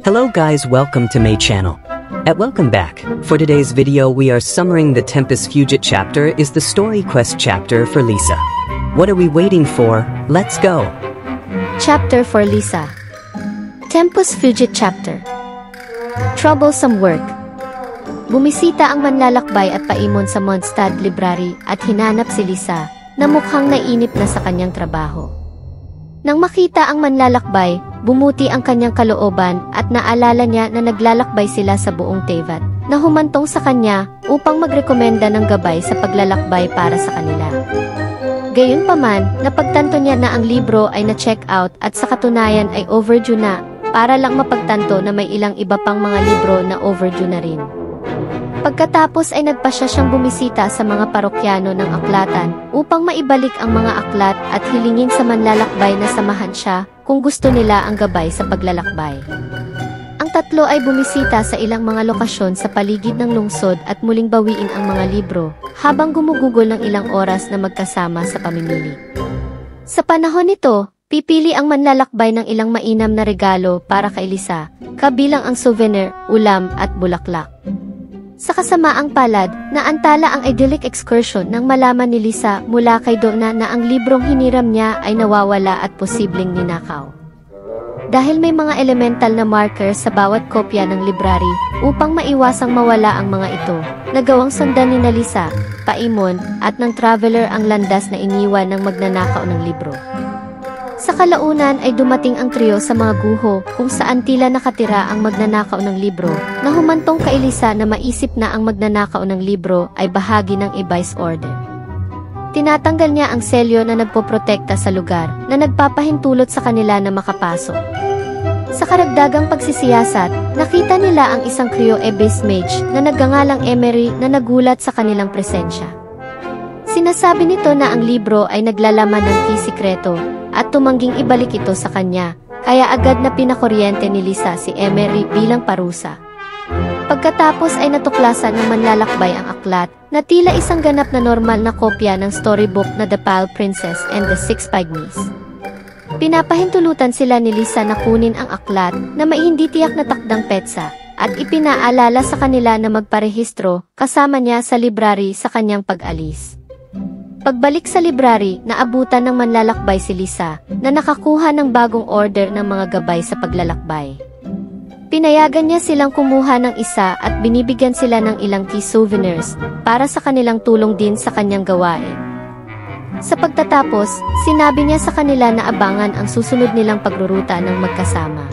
Hello guys, welcome to my channel. Welcome back. For today's video we are summarizing the Tempus Fugit chapter is the story quest chapter for Lisa. What are we waiting for? Let's go! Chapter for Lisa. Tempus Fugit chapter. Troublesome work. Bumisita ang manlalakbay at paimon sa Mondstadt Library at hinanap si Lisa na mukhang nainip na sa kanyang trabaho. Nang makita ang manlalakbay, bumuti ang kanyang kalooban at naalala niya na naglalakbay sila sa buong Teyvat, na humantong sa kanya upang magrekomenda ng gabay sa paglalakbay para sa kanila. Gayunpaman, napagtanto niya na ang libro ay na-check out at sa katunayan ay overdue na, para lang mapagtanto na may ilang iba pang mga libro na overdue na rin. Pagkatapos ay nagpasya siyang bumisita sa mga parokyano ng aklatan upang maibalik ang mga aklat at hilingin sa manlalakbay na samahan siya kung gusto nila ang gabay sa paglalakbay. Ang tatlo ay bumisita sa ilang mga lokasyon sa paligid ng lungsod at muling bawiin ang mga libro habang gumugugol ng ilang oras na magkasama sa pamimili. Sa panahon nito, pipili ang manlalakbay ng ilang mainam na regalo para kay Lisa, kabilang ang souvenir, ulam at bulaklak. Sa kasamaang palad, naantala ang idyllic excursion nang malaman ni Lisa mula kay Donna na ang librong hiniram niya ay nawawala at posibleng ninakaw. Dahil may mga elemental na marker sa bawat kopya ng library upang maiwasang mawala ang mga ito, nagawang sundan ni Lisa, paimon, at ng traveler ang landas na iniwan ng magnanakaw ng libro. Sa kalaunan ay dumating ang trio sa mga guho kung saan tila nakatira ang magnanakaw ng libro, na humantong kay Lisa na maisip na ang magnanakaw ng libro ay bahagi ng Ibais Order. Tinatanggal niya ang selyo na nagpoprotekta sa lugar na nagpapahintulot sa kanila na makapasok. Sa karagdagang pagsisiyasat, nakita nila ang isang Creo Ibis Mage na nagngangalang Emery na nagulat sa kanilang presensya. Sinasabi nito na ang libro ay naglalaman ng key sikreto at tumangging ibalik ito sa kanya, kaya agad na pinakuryente ni Lisa si Emery bilang parusa. Pagkatapos ay natuklasan ng manlalakbay ang aklat na tila isang ganap na normal na kopya ng storybook na The Pale Princess and the Six Pygmies. Pinapahintulutan sila ni Lisa na kunin ang aklat na may hindi tiyak na takdang petsa at ipinaalala sa kanila na magparehistro kasama niya sa library sa kanyang pag-alis. Pagbalik sa library, naabutan ng manlalakbay si Lisa na nakakuha ng bagong order ng mga gabay sa paglalakbay. Pinayagan niya silang kumuha ng isa at binibigyan sila ng ilang key souvenirs para sa kanilang tulong din sa kanyang gawain. Sa pagtatapos, sinabi niya sa kanila na abangan ang susunod nilang pagruruta ng magkasama.